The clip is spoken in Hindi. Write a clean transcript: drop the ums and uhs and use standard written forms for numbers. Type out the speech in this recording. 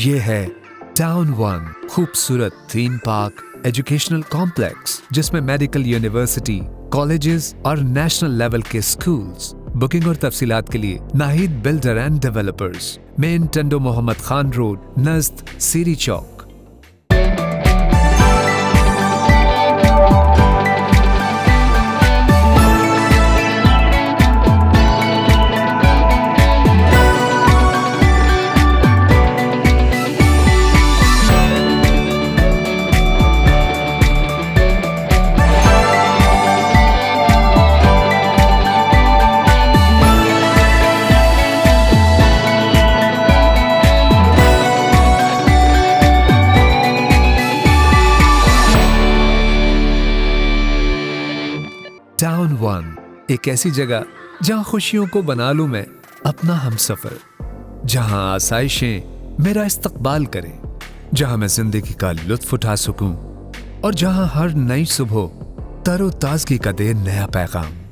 ये है टाउन 1, खूबसूरत थीम पार्क एजुकेशनल कॉम्प्लेक्स जिसमें मेडिकल यूनिवर्सिटी, कॉलेजेस और नेशनल लेवल के स्कूल्स। बुकिंग और तफसीलात के लिए Nahid builder and developers, main Tando Mohammad Khan road, नज़द सीरी चौक। टाउन 1 एक ऐसी जगह जहां खुशियों को बना लूं मैं अपना हमसफर, जहां आसाइशें मेरा इस्तकबाल करें, जहां मैं जिंदगी का लुत्फ उठा सकूं और जहां हर नई सुबह तरोताजगी का दे नया पैगाम।